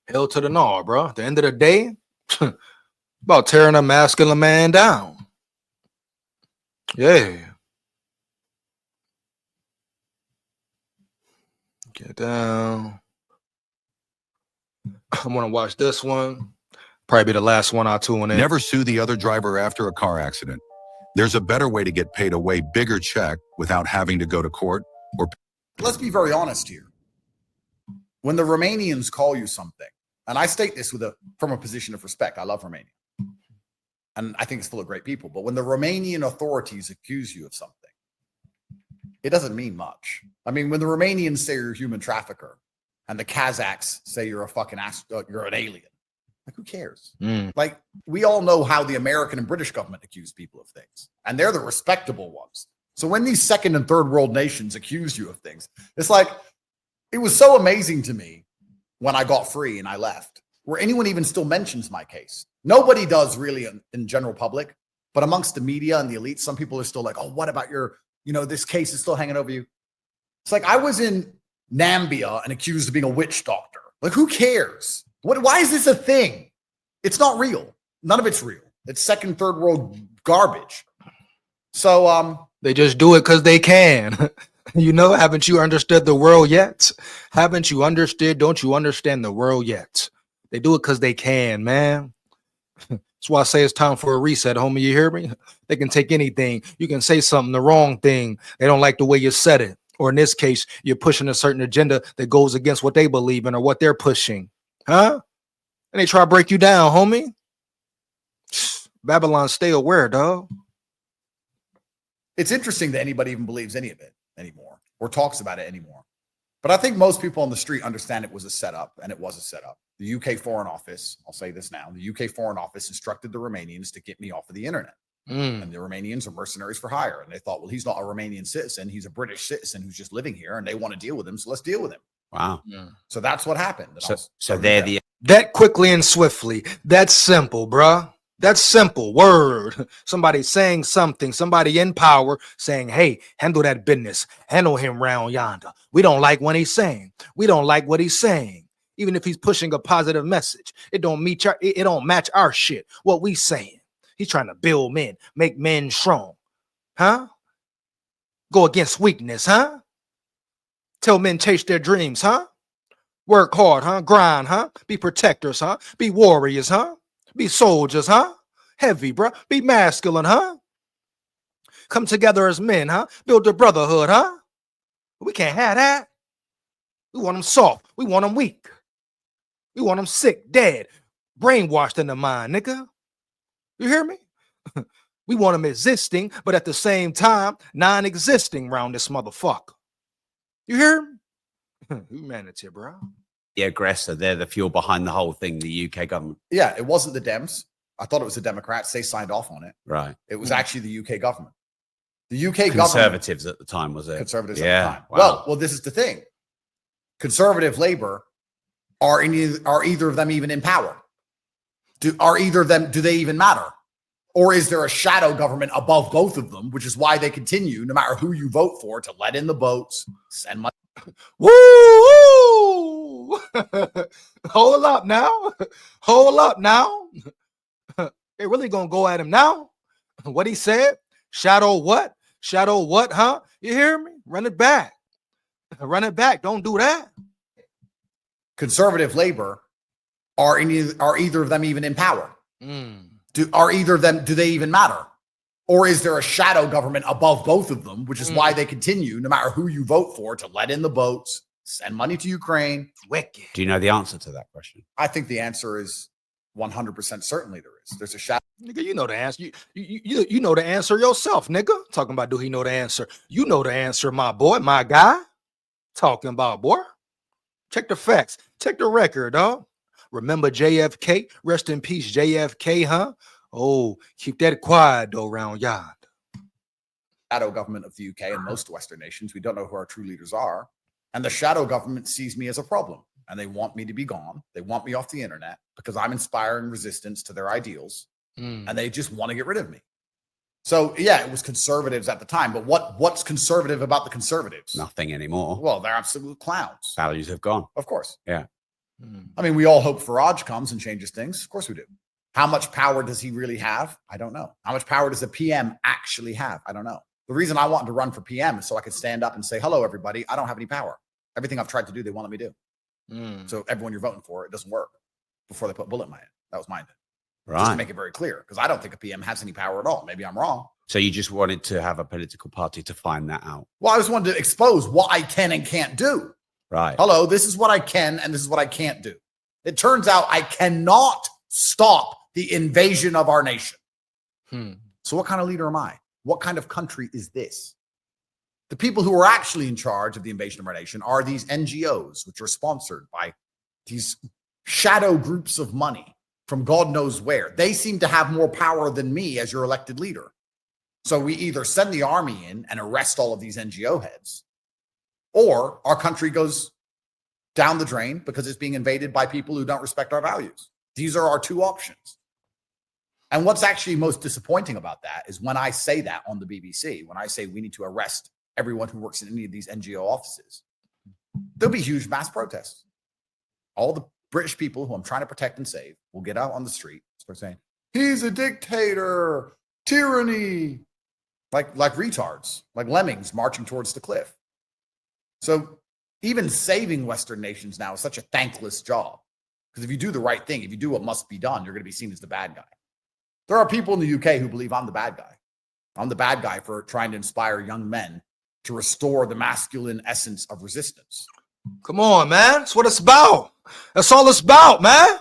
Hell to the no, bro. At the end of the day, about tearing a masculine man down. Yeah. Get down. I want to watch this one. Probably be the last one I'll tune in. Never sue the other driver after a car accident. There's a better way to get paid a way bigger check without having to go to court. Or let's be very honest here. When the Romanians call you something, and I state this from a position of respect. I love Romania. And I think it's full of great people. But when the Romanian authorities accuse you of something, it doesn't mean much. I mean, when the Romanians say you're a human trafficker and the Kazakhs say you're a fucking you're an alien, like, who cares? Like, we all know how the American and British government accuse people of things, and they're the respectable ones. So when these second and third world nations accuse you of things, it's like, it was so amazing to me when I got free and I left, where anyone even still mentions my case. Nobody does really in general public, but amongst the media and the elites, some people are still like, oh, what about your, this case is still hanging over you. It's like, I was in Namibia and accused of being a witch doctor. Like, who cares? Why is this a thing? It's not real. None of it's real. It's second, third world garbage. So they just do it because they can. Haven't you understood the world yet? Haven't you understood? Don't you understand the world yet? They do it because they can, man. That's why I say it's time for a reset, homie. You hear me? They can take anything. You can say something, the wrong thing. They don't like the way you said it. Or in this case, you're pushing a certain agenda that goes against what they believe in or what they're pushing. Huh? And they try to break you down, homie. Babylon, stay aware, dog. It's interesting that anybody even believes any of it anymore or talks about it anymore. But I think most people on the street understand it was a setup, and it was a setup. The UK Foreign Office, I'll say this now, the UK Foreign Office instructed the Romanians to get me off of the internet. And the Romanians are mercenaries for hire. And they thought, well, he's not a Romanian citizen. He's a British citizen who's just living here, and they want to deal with him. So let's deal with him. Wow. So that's what happened. So they're that quickly and swiftly. That's simple, bruh. That's simple. Word. Somebody saying something, somebody in power saying, hey, handle that business. Handle him round yonder. We don't like what he's saying. We don't like what he's saying. Even if he's pushing a positive message, it don't match our shit. What we saying. He's trying to build men, make men strong. Huh? Go against weakness, huh? Tell men chase their dreams, huh? Work hard, huh? Grind, huh? Be protectors, huh? Be warriors, huh? Be soldiers, huh? Heavy, bro. Be masculine, huh? Come together as men, huh? Build a brotherhood, huh? We can't have that. We want them soft. We want them weak. We want them sick, dead, brainwashed in the mind, nigga. You hear me? We want them existing, but at the same time, non-existing around this motherfucker. You hear me? Humanity, bro. The aggressor. They're the fuel behind the whole thing, the UK government. Yeah, it wasn't the Dems. I thought it was the Democrats. They signed off on it. Right. It was actually the UK government. The UK Conservatives at the time, was it? Conservatives at the time. Wow. Well, this is the thing. Conservative Labour are either of them even in power? Do they even matter? Or is there a shadow government above both of them, which is why they continue, no matter who you vote for, to let in the boats, send money. Woo! Hold up now. Hold up now. They really gonna go at him now? What he said? Shadow what? Shadow what, huh? You hear me? Run it back. Run it back. Don't do that. Conservative labor, are either of them even in power? Do they even matter? Or is there a shadow government above both of them, which is why they continue, no matter who you vote for, to let in the boats, send money to Ukraine? Wicked. Do you know the answer to that question? I think the answer is 100% certainly there is. There's a shadow. Nigga, you know the answer. You know the answer yourself, nigga. Talking about do he know the answer? You know the answer, my boy, my guy. Talking about, boy. Check the facts. Check the record, dog. Remember JFK? Rest in peace, JFK, huh? Oh, keep that quiet, though, around yonder. Shadow government of the UK and most Western nations. We don't know who our true leaders are. And the shadow government sees me as a problem. And they want me to be gone. They want me off the internet because I'm inspiring resistance to their ideals. And they just want to get rid of me. So, yeah, it was conservatives at the time. But what's conservative about the conservatives? Nothing anymore. Well, they're absolute clowns. Values have gone. Of course. Yeah. I mean, we all hope Farage comes and changes things. Of course we do. How much power does he really have? I don't know. How much power does a PM actually have? I don't know. The reason I wanted to run for PM is so I could stand up and say, hello, everybody. I don't have any power. Everything I've tried to do, they won't let me do. So everyone you're voting for, it doesn't work before they put a bullet in my head. That was my intent. Right. Just to make it very clear, because I don't think a PM has any power at all. Maybe I'm wrong. So you just wanted to have a political party to find that out. Well, I just wanted to expose what I can and can't do. Right. Hello, this is what I can and this is what I can't do. It turns out I cannot stop the invasion of our nation. So what kind of leader am I? What kind of country is this? The people who are actually in charge of the invasion of our nation are these NGOs, which are sponsored by these shadow groups of money from God knows where. They seem to have more power than me as your elected leader. So we either send the army in and arrest all of these NGO heads, or our country goes down the drain because it's being invaded by people who don't respect our values. These are our two options. And what's actually most disappointing about that is when I say that on the BBC, when I say we need to arrest everyone who works in any of these NGO offices, there'll be huge mass protests. All the British people who I'm trying to protect and save will get out on the street, start saying, he's a dictator, tyranny, like retards, like lemmings marching towards the cliff. So even saving Western nations now is such a thankless job. Because if you do the right thing, if you do what must be done, you're going to be seen as the bad guy. There are people in the UK who believe I'm the bad guy. I'm the bad guy for trying to inspire young men to restore the masculine essence of resistance. Come on, man. That's what it's about. That's all it's about, man.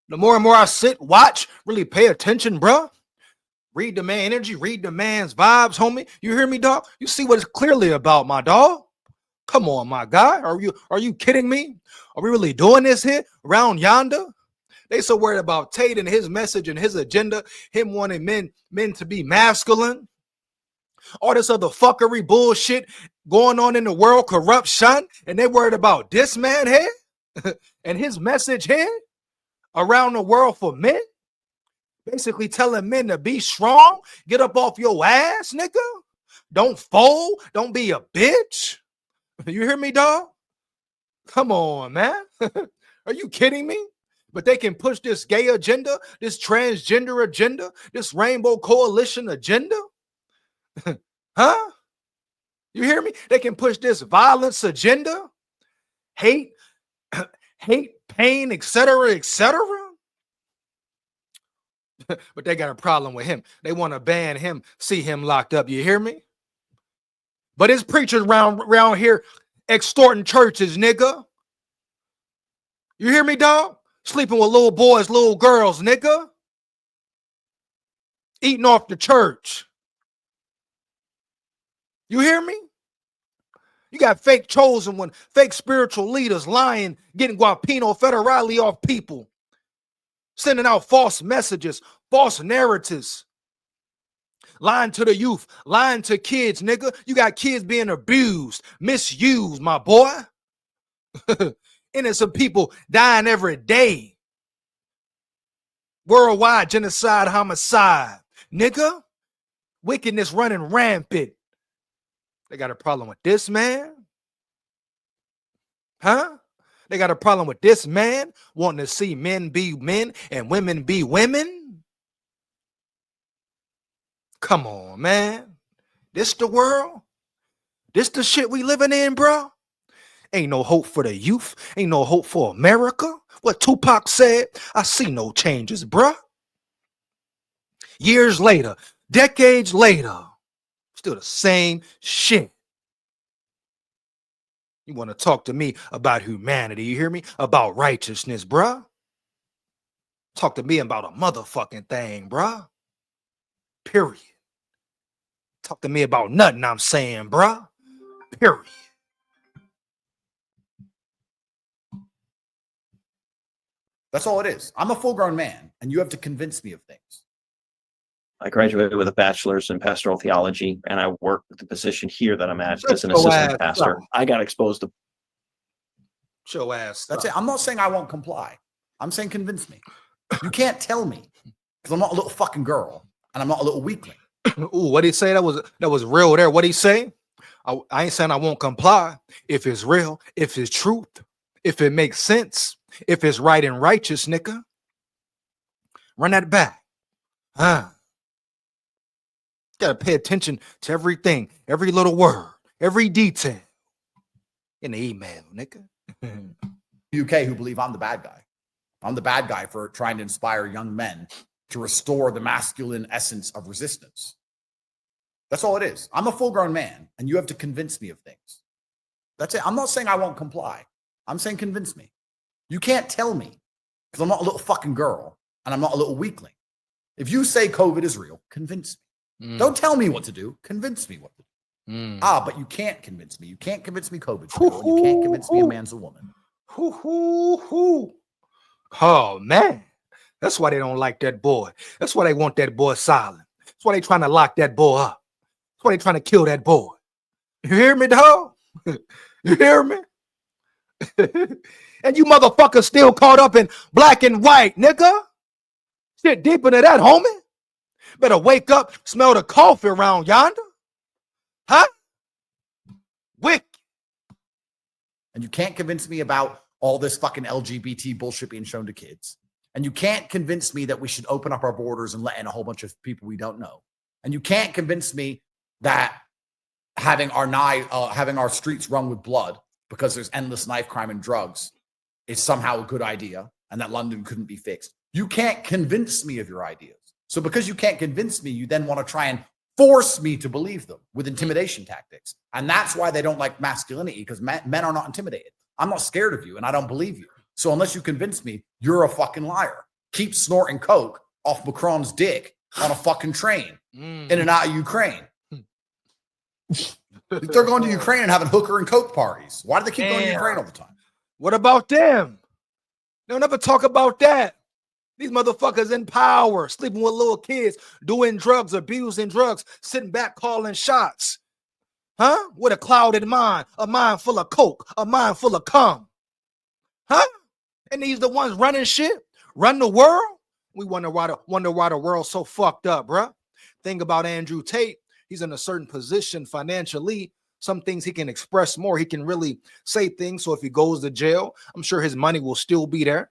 The more and more I sit, watch, really pay attention, bro. Read the man energy, read the man's vibes, homie. You hear me, dog? You see what it's clearly about, my dog. Come on, my guy. Are you kidding me? Are we really doing this here around yonder? They so worried about Tate and his message and his agenda, him wanting men to be masculine. All this other fuckery bullshit going on in the world, corruption, and they worried about this man here and his message here around the world for men. Basically telling men to be strong, get up off your ass, nigga. Don't fold, don't be a bitch. You hear me, dog? Come on, man. Are you kidding me? But they can push this gay agenda, this transgender agenda, this rainbow coalition agenda. Huh? You hear me? They can push this violence agenda, hate, pain, etc., etc. But they got a problem with him. They want to ban him, see him locked up. You hear me? But his preachers around here extorting churches, nigga. You hear me, dog? Sleeping with little boys, little girls, nigga. Eating off the church. You hear me? You got fake chosen one, fake spiritual leaders lying, getting guapino federale off people, sending out false messages, false narratives, lying to the youth, lying to kids, nigga. You got kids being abused, misused, my boy. Innocent people dying every day. Worldwide genocide, homicide, nigga. Wickedness running rampant. They got a problem with this man? Huh? They got a problem with this man wanting to see men be men and women be women? Come on, man. This the world? This the shit we living in, bro? Ain't no hope for the youth. Ain't no hope for America. What Tupac said, I see no changes, bruh. Years later, decades later, still the same shit. You want to talk to me about humanity, you hear me? About righteousness, bruh. Talk to me about a motherfucking thing, bruh. Period. Talk to me about nothing I'm saying, bruh. Period. That's all it is. I'm a full-grown man, and you have to convince me of things. I graduated with a bachelor's in pastoral theology, and I work with the position here that I'm at as an assistant pastor. I got exposed to. Show ass. That's it. I'm not saying I won't comply. I'm saying convince me. You can't tell me because I'm not a little fucking girl, and I'm not a little weakling. Ooh, what did he say? That was real there. What did he say? I ain't saying I won't comply if it's real, if it's truth, if it makes sense, if it's right and righteous, nigga. Run that back. Gotta pay attention to everything, every little word, every detail in the email, nigga. UK who believe I'm the bad guy. I'm the bad guy for trying to inspire young men to restore the masculine essence of resistance. That's all it is. I'm a full-grown man, and you have to convince me of things. That's it. I'm not saying I won't comply. I'm saying convince me. You can't tell me because I'm not a little fucking girl, and I'm not a little weakling. If you say COVID is real, convince me. Don't tell me what to do. Convince me what to do. But you can't convince me. You can't convince me COVID's real. You can't convince me a man's a woman. Oh, man. That's why they don't like that boy. That's why they want that boy silent. That's why they trying to lock that boy up. That's why they trying to kill that boy. You hear me, dog? You hear me? And you motherfuckers still caught up in black and white, nigga. Shit deep into that, homie. Better wake up, smell the coffee around yonder. Huh? Wick. And you can't convince me about all this fucking LGBT bullshit being shown to kids. And you can't convince me that we should open up our borders and let in a whole bunch of people we don't know. And you can't convince me that having our streets run with blood because there's endless knife crime and drugs is somehow a good idea and that London couldn't be fixed. You can't convince me of your ideas. So because you can't convince me, you then want to try and force me to believe them with intimidation tactics. And that's why they don't like masculinity, because men are not intimidated. I'm not scared of you and I don't believe you. So unless you convince me, you're a fucking liar. Keep snorting coke off Macron's dick on a fucking train in and out of Ukraine. They're going to Ukraine and having hooker and coke parties. Why do they keep going to Ukraine all the time? What about them? They'll never talk about that. These motherfuckers in power, sleeping with little kids, doing drugs, abusing drugs, sitting back calling shots. Huh? With a clouded mind, a mind full of coke, a mind full of cum. Huh? And these the ones running shit, run the world. We wonder why the world's so fucked up, bruh. Think about Andrew Tate. He's in a certain position financially. Some things he can express more. He can really say things. So if he goes to jail, I'm sure his money will still be there.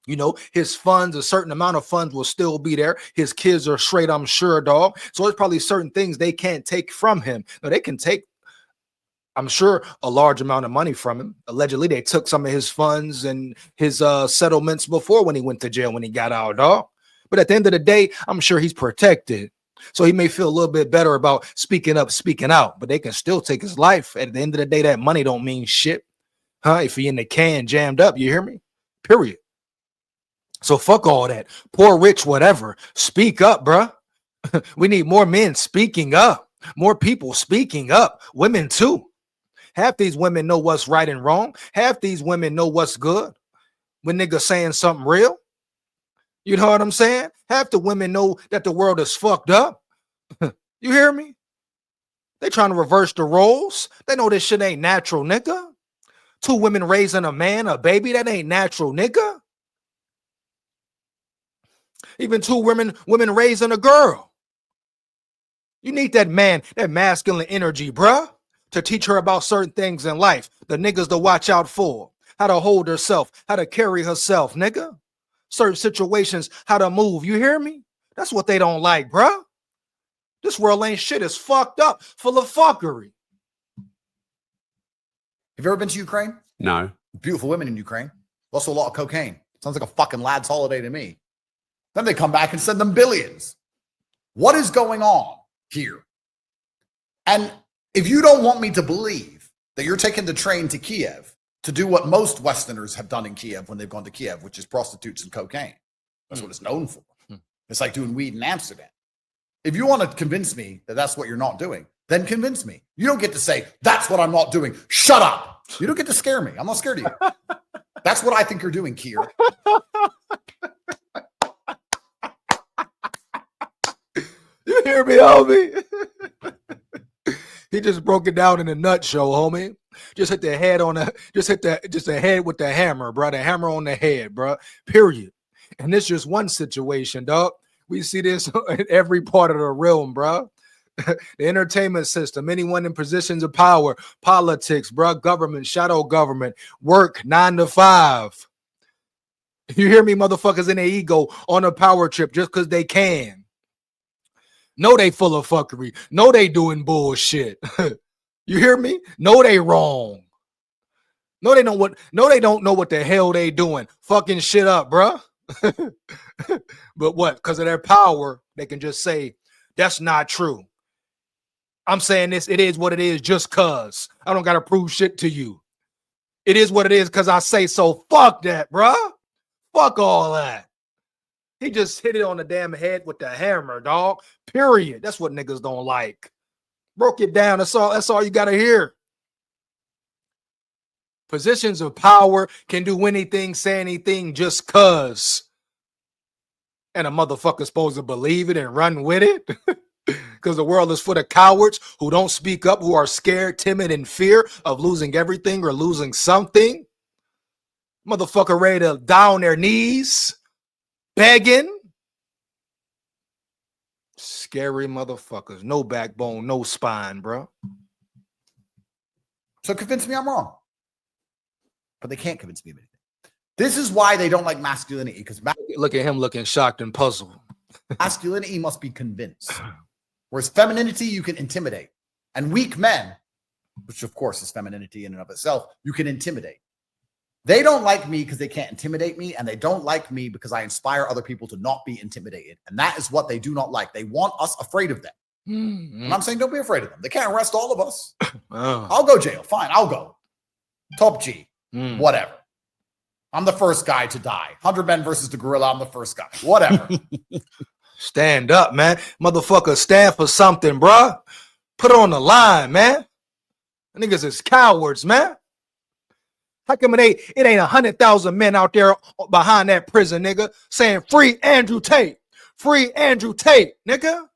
You know, his funds, a certain amount of funds will still be there. His kids are straight, I'm sure, dog. So there's probably certain things they can't take from him. No, they can take, I'm sure, a large amount of money from him. Allegedly, they took some of his funds and his settlements before when he went to jail, when he got out, dog. But at the end of the day, I'm sure he's protected. So he may feel a little bit better about speaking up, speaking out, but they can still take his life. At the end of the day, that money don't mean shit. Huh? If he in the can jammed up, you hear me? Period. So fuck all that. Poor, rich, whatever. Speak up, bruh. We need more men speaking up. More people speaking up. Women too. Half these women know what's right and wrong. Half these women know what's good. When niggas saying something real. You know what I'm saying? Half the women know that the world is fucked up. You hear me? They trying to reverse the roles. They know this shit ain't natural, nigga. Two women raising a man, a baby, that ain't natural, nigga. Even two women raising a girl. You need that man, that masculine energy, bruh, to teach her about certain things in life. The niggas to watch out for. How to hold herself, how to carry herself, nigga. Certain situations, how to move. You hear me? That's what they don't like, bruh. This world ain't shit. It's fucked up, full of fuckery. Have you ever been to Ukraine? No. Beautiful women in Ukraine. Also a lot of cocaine. Sounds like a fucking lad's holiday to me. Then they come back and send them billions. What is going on here? And if you don't want me to believe that you're taking the train to Kiev to do what most Westerners have done in Kiev when they've gone to Kiev, which is prostitutes and cocaine. That's what it's known for. It's like doing weed in Amsterdam. If you want to convince me that that's what you're not doing, then convince me. You don't get to say, that's what I'm not doing. Shut up. You don't get to scare me. I'm not scared of you. That's what I think you're doing, Kier. You hear me, homie? He just broke it down in a nutshell, homie. Just hit the head on the head with the hammer, bro. The hammer on the head, bro. Period. And this just one situation, dog. We see this in every part of the realm, bro. The entertainment system, anyone in positions of power, politics, bro, government, shadow government, work 9 to 5. You hear me, motherfuckers in their ego on a power trip just because they can. No, they full of fuckery. No, they doing bullshit. You hear me? No, they wrong. No, they don't know what the hell they doing. Fucking shit up, bruh. But what? Because of their power, they can just say, that's not true. I'm saying this, it is what it is just cause. I don't gotta prove shit to you. It is what it is because I say so. Fuck that, bruh. Fuck all that. He just hit it on the damn head with the hammer, dog. Period. That's what niggas don't like. Broke it down. That's all you gotta hear. Positions of power can do anything, say anything just cause. And a motherfucker's supposed to believe it and run with it. Because the world is full of cowards who don't speak up, who are scared, timid, and fear of losing everything or losing something. Motherfucker ready to die on their knees, begging. Scary motherfuckers. No backbone, no spine, bro. So convince me I'm wrong. But they can't convince me of anything. This is why they don't like masculinity. Because look at him looking shocked and puzzled. Masculinity must be convinced. Whereas femininity, you can intimidate. And weak men, which of course is femininity in and of itself, you can intimidate. They don't like me because they can't intimidate me, and they don't like me because I inspire other people to not be intimidated. And that is what they do not like. They want us afraid of them. And I'm saying don't be afraid of them. They can't arrest all of us. I'll go jail. Fine, I'll go. Top G. Whatever. I'm the first guy to die. 100 men versus the gorilla. I'm the first guy. Whatever. Stand up, man. Motherfucker, stand for something, bruh. Put it on the line, man. Niggas is cowards, man. How come it ain't 100,000 men out there behind that prison, nigga, saying free Andrew Tate. Free Andrew Tate, nigga.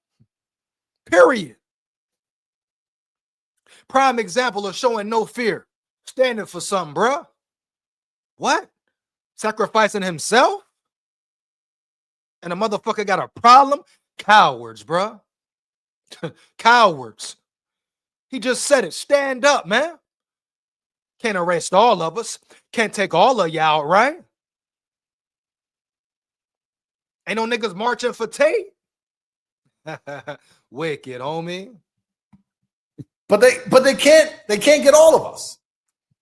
Period. Prime example of showing no fear. Standing for something, bruh. What? Sacrificing himself? And a motherfucker got a problem? Cowards, bruh. Cowards. He just said it. Stand up, man. Can't arrest all of us. Can't take all of y'all, right? Ain't no niggas marching for Tate. Wicked, homie. But they can't get all of us.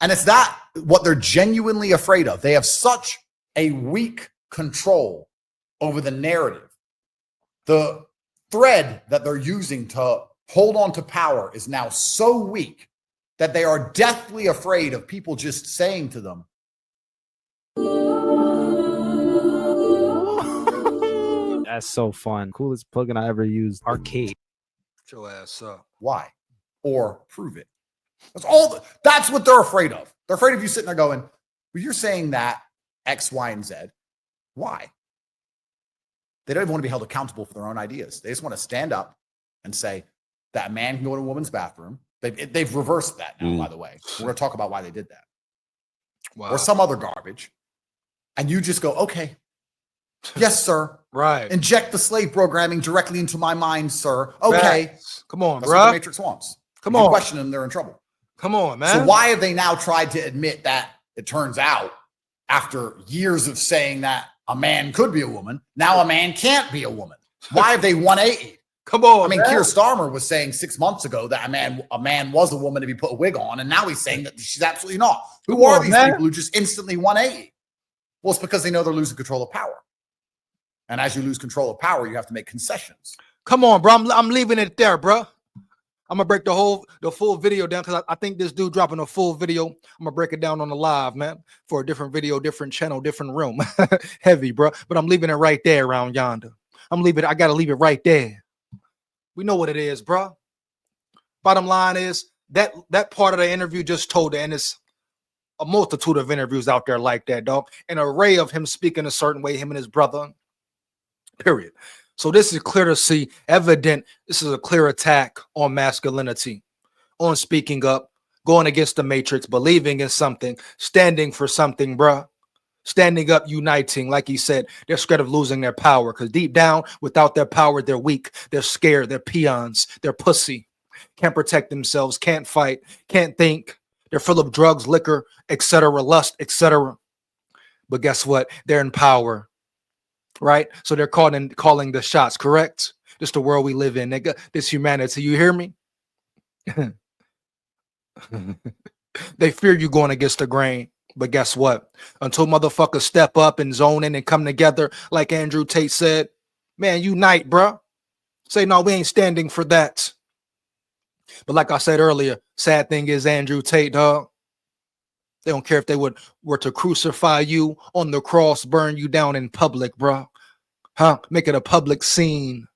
And it's that what they're genuinely afraid of. They have such a weak control over the narrative. The thread that they're using to hold on to power is now so weak that they are deathly afraid of people just saying to them, that's so fun. Coolest plugin I ever used. Arcade. Get your ass up. Why? Or prove it. That's what they're afraid of. They're afraid of you sitting there going, well, you're saying that X, Y, and Z. Why? They don't even want to be held accountable for their own ideas. They just want to stand up and say that a man can go in a woman's bathroom. They've reversed that now, by the way. We're going to talk about why they did that. Wow. Or some other garbage. And you just go, okay. Yes, sir. Right. Inject the slave programming directly into my mind, sir. Okay. Facts. Come on, That's bro. what the Matrix wants. Come if you on. question them, they're in trouble. Come on, man. So why have they now tried to admit that it turns out after years of saying that a man could be a woman, now a man can't be a woman? Why have they 180'd? Come on. I mean, man. Keir Starmer was saying 6 months ago that a man was a woman if he put a wig on, and now he's saying that she's absolutely not. Who are these people who just instantly 180? Well, it's because they know they're losing control of power. And as you lose control of power, you have to make concessions. Come on, bro. I'm leaving it there, bro. I'm gonna break the full video down because I think this dude dropping a full video. I'm gonna break it down on the live, man, for a different video, different channel, different room. Heavy, bro. But I'm leaving it right there around yonder. I gotta leave it right there. We know what it is, bro. Bottom line is that part of the interview just told, and it's a multitude of interviews out there like that, dog. An array of him speaking a certain way, him and his brother. Period. So this is clear to see, evident. This is a clear attack on masculinity, on speaking up, going against the matrix, believing in something, standing for something, bruh. Standing up, uniting, like he said. They're scared of losing their power because deep down, without their power, they're weak. They're scared. They're peons. They're pussy. Can't protect themselves. Can't fight. Can't think. They're full of drugs, liquor, etc., lust, etc. But guess what? They're in power. Right? So they're calling the shots, correct? Just the world we live in, nigga. This humanity, you hear me? They fear you going against the grain. But guess what? Until motherfuckers step up and zone in and come together, like Andrew Tate said, man, unite, bruh. Say, no, we ain't standing for that. But like I said earlier, sad thing is Andrew Tate, dog. They don't care if they were to crucify you on the cross, burn you down in public, bro. Huh? Make it a public scene.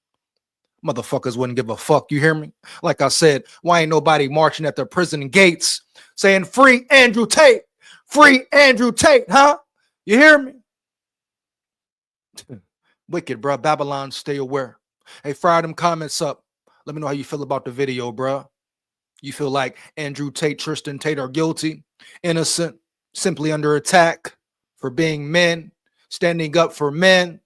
Motherfuckers wouldn't give a fuck. You hear me? Like I said, why ain't nobody marching at the prison gates saying free Andrew Tate? Free Andrew Tate, huh? You hear me? Wicked, bro. Babylon, stay aware. Hey, fire them comments up. Let me know how you feel about the video, bro. You feel like Andrew Tate, Tristan Tate are guilty, innocent, simply under attack for being men, standing up for men,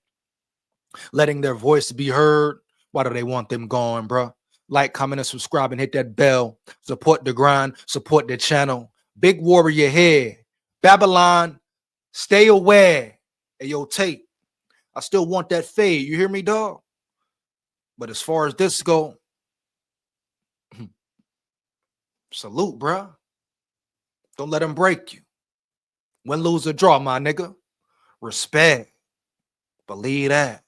letting their voice be heard. Why do they want them gone, bro? Like, comment, and subscribe, and hit that bell. Support the grind, support the channel. Big warrior here. Babylon, stay aware. Hey, yo, Tate, I still want that fade. You hear me, dog? But as far as this go, salute, bro. Don't let them break you. Win, lose, or draw, my nigga. Respect. Believe that.